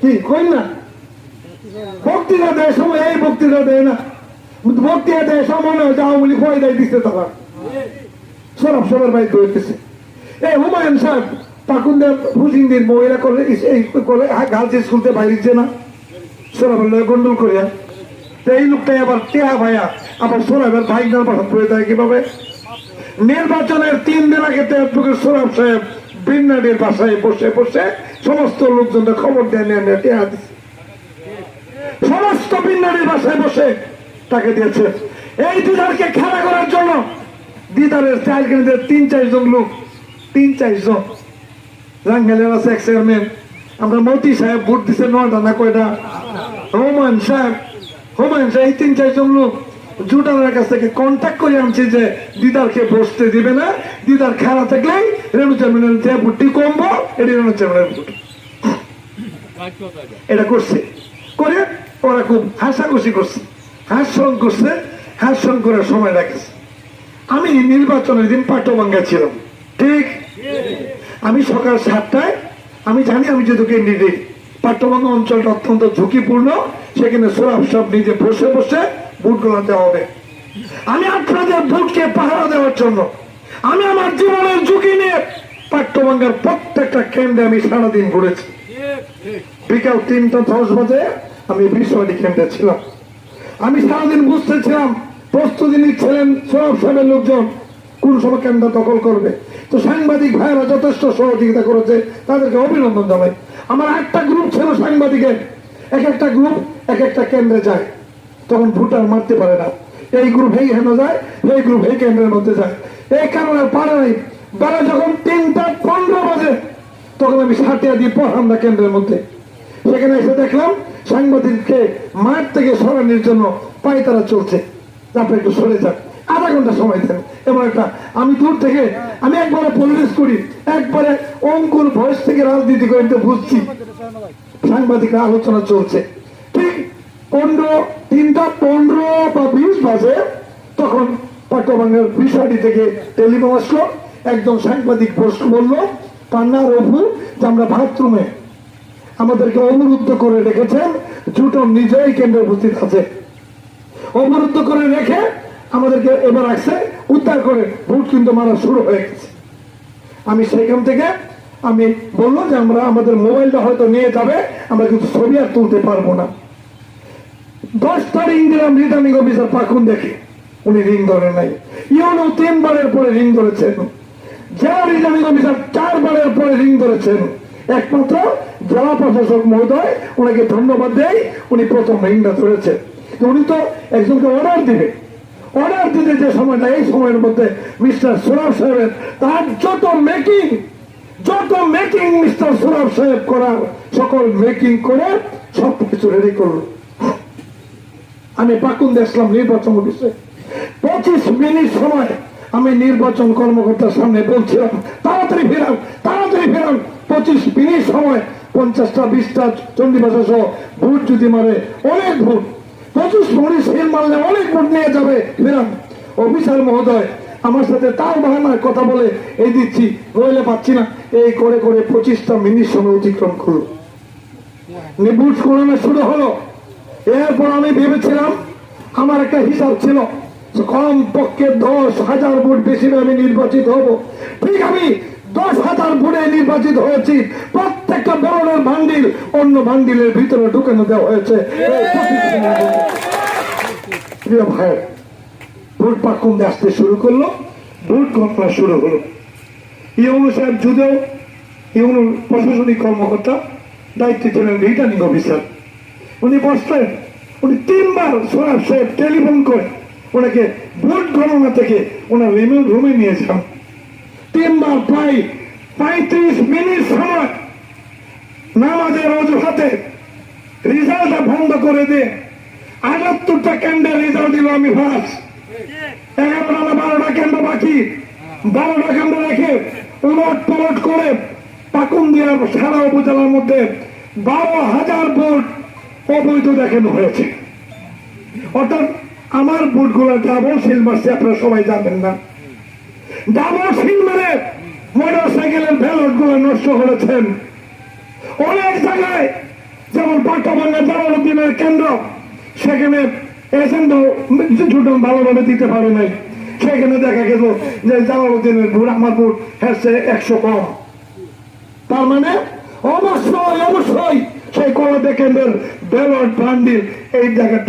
কি কই না বক্তৃতা দেয় সময় এই বক্তৃতা দেয় না, বক্তৃতা দেয় সময় মনে হয় আওয়ামী লীগ ভয় দেয় দিচ্ছে তারা সরব সবার বাইক হইতেছে। এই হুমায়ুন সাহেব পাকুন্দের হুজিনদের মহিলা করে গার্লস স্কুলতে বাইরেছে না সরব গন্ডল করিয়া, এই লোকটাই আবার টেহা ভাইয়া আবার সরবের ভাইগনার পাঠা পড়ে দেয় কিভাবে। নির্বাচনের 3 দিন আগে সরব সাহেব বিন্নাডির বাসায় বসে বসে সমস্ত লোকজনদের খবর দেয় নিয়ে টেহা দিচ্ছে, সমস্ত বিন্নাডির বাসায় বসে তাকে দিয়েছে এই দিদারকে খেলা করার জন্য। দিদারের চাল কিনে 3-4 জন লোক, 3-4 জন রাঙ্গালের আছে এক চেয়ারম্যান, আমরা মতি সাহেব ভোট দিচ্ছে 9টা না কয়টা, হুমায়ুন সাহেব এই 3-4 জন লোক জুটানের কাছ থেকে কন্ট্যাক্ট করে আনছি যে দিদারকে বসতে দিবে না, দিদার খেলা থাকলেই রেণু চেয়ারম্যানের যে ভোটটি কমবো এটি রেণু চেয়ারম্যানের ভোট। এটা করছে করে ওরা খুব হাসাখুশি করছে, হাস্যং করছে, হাস্যং করার সময় রাখেছে। আমি নির্বাচনের দিন পাট্টবাঙ্গা ছিলাম, ঠিক আমি সকাল 7টায়, আমি জানি আমি যেহেতু ক্যান্ডিডেট, পাট্টবাঙ্গা অঞ্চলটা অত্যন্ত ঝুঁকিপূর্ণ, সেখানে সোরাব সব নিজে বসে বসে ভোট গোলাতে হবে। আমি আপনাদের ভোটকে পাহারা দেওয়ার জন্য আমি আমার জীবনের ঝুঁকি নিয়ে পাট্টবাঙ্গার প্রত্যেকটা কেন্দ্রে আমি সারাদিন ঘুরেছি। বিকাল 3:10 বাজে আমি বিশ্ববাদী কেন্দ্রে ছিলাম। আমি সারাদিন বুঝতেছিলাম, প্রস্তুতি নিচ্ছিলেন সব সাহেবের লোকজন কোন সময় কেন্দ্র দখল করবে। তো সাংবাদিক ভাইয়েরা যথেষ্ট সহযোগিতা করেছে, তাদেরকে অভিনন্দন জানাই। আমার একটা গ্রুপ ছিল সাংবাদিকের, এক একটা গ্রুপ এক একটা কেন্দ্রে যায়, তখন ভোটার মারতে পারে না, এই গ্রুপ এই হেন যায়, এই গ্রুপ এই কেন্দ্রের মধ্যে যায়, এই কারণে পারে নাই। বেলা যখন 3:15 বাজে তখন আমি সাটিয়া দিয়ে পড়াম না কেন্দ্রের মধ্যে, সেখানে এসে দেখলাম সাংবাদিককে মাঠ থেকে সরানোর জন্য পায়তারা চলছে, আপনি একটু সরে যান, আধা ঘন্টা সময় দেন। এবার একটা আমি দূর থেকে আমি একবারে পরিবেশ করি, একবারে অঙ্কুর ভয়েস থেকে রাজনীতি করে বুঝছি সাংবাদিকরা আলোচনা চলছে। ঠিক 3:15 বা 20 বাজে তখন পাট্টবাঙ্গার বিষয়টি থেকে টেলিফোন আসলো, একজন সাংবাদিক বলল পান্নার অপু যে আমরা বাথরুমে আমাদেরকে অবরুদ্ধ করে রেখেছেন, জুটন নিজেই কেন্দ্রে উপস্থিত আছে, অবরুদ্ধ করে রেখে আমাদেরকে এবার আসছে উদ্ধার করে ভোট কিন্তু মারা শুরু হয়ে গেছে। আমি সেখান থেকে আমি বললো যে আমরা আমাদের মোবাইলটা হয়তো নিয়ে যাবে, আমরা কিন্তু ছবি আর তুলতে পারবো না। 10টা রিং দিলাম রিটার্নিং অফিসার পাকুন দেখে, উনি রিং ধরেন নাই। ইউনো 3 বারের পরে রিং ধরেছেন, জেলা রিটার্নিং অফিসার 4 বারের পরে রিং ধরেছেন। একমাত্র জেলা প্রশাসক মহোদয় ওনাকে ধন্যবাদ দেয়, উনি প্রথম রিংটা ধরেছেন। উনি তো একজনকে অর্ডার দিবে, অর্ডার দিতে যে সময়টা, এই সময়ের মধ্যে মিস্টার সোরাব সাহেবের তার যত মেকিং মিস্টার সোরাব সাহেব করার সকল মেকিং করে সবকিছু রেডি করলো। আমি পাকুন দেখলাম নির্বাচন অফিসে 25 মিনিট সময় আমি নির্বাচন কর্মকর্তার সামনে বলছিলাম তাড়াতাড়ি ফেরান, তাড়াতাড়ি ফেরান। 25 মিনিট সময় 50টা 20টা চণ্ডীবাসা সহ ভোট যদি মারে অনেক ভোট, 25 মিনিট সেল মারলে অনেক ভোট নিয়ে যাবে, ফেরান। অফিসার মহোদয় আমার সাথে তার বাহানার কথা বলে এই দিচ্ছি, নইলে পাচ্ছি না, এই করে করে 25টা মিনিট সময় অতিক্রম করলো। ভোট গণনা শুরু হলো। এরপর আমি ভেবেছিলাম, আমার একটা হিসাব ছিল কম পক্ষে 10,000 ভোট বেশি আমি নির্বাচিত হব। ঠিক আমি 10,000 ভোটে নির্বাচিত হয়েছি। প্রত্যেকটা বড়ের বান্ডিল অন্য বান্ডিলের ভিতরে ঢুকানো দেওয়া হয়েছে। প্রিয় ভাই, ভোট পাকুন্দে আসতে শুরু করলো, ভোট গণনা শুরু হলো। ইউনু সাহেব যদিও ইউনুর প্রশাসনিক কর্মকর্তা, দায়িত্বে ছিলেন রিটার্নিং অফিসার, উনি বসলেন। উনি 3 বার সোরাব সাহেব টেলিফোন করে ওনাকে ভোট গণনা থেকে ওনার রুমে নিয়ে যান। 3 বার প্রায় 35 মিনিট সময় নামাজের অজুহাতে রেজাল্টটা বন্ধ করে দিয়ে 78টা কেন্দ্রের রেজাল্ট দিল আমি ফার্স্ট। এখন আমরা 12টা কেন্দ্র বাকি, 12টা কেন্দ্র রেখে উলট পালট করে পাকুন্দিয়া সারা উপজেলার মধ্যে 12,000 ভোট অবৈধ দেখানো হয়েছে। অর্থাৎ আমার ভোটগুলো ডাবল সিল মারছে, আপনারা সবাই জানেন না। ডাবল সিল মেরে মোটর সাইকেলের ব্যালট গুলো নষ্ট করেছেন। অনেক জায়গায় পাট্টাভাঙ্গা জালালউদ্দিনের কেন্দ্র, সেখানে এজেন্ট ভালোভাবে দিতে পারে নাই। সেখানে দেখা গেল যে জালালউদ্দিনের ভোট আমার ভোট হচ্ছে 100 কম। তার মানে অবশ্যই সেই কলকাতা কেন্দ্রের ব্যালট বান্ডিল এই জায়গায়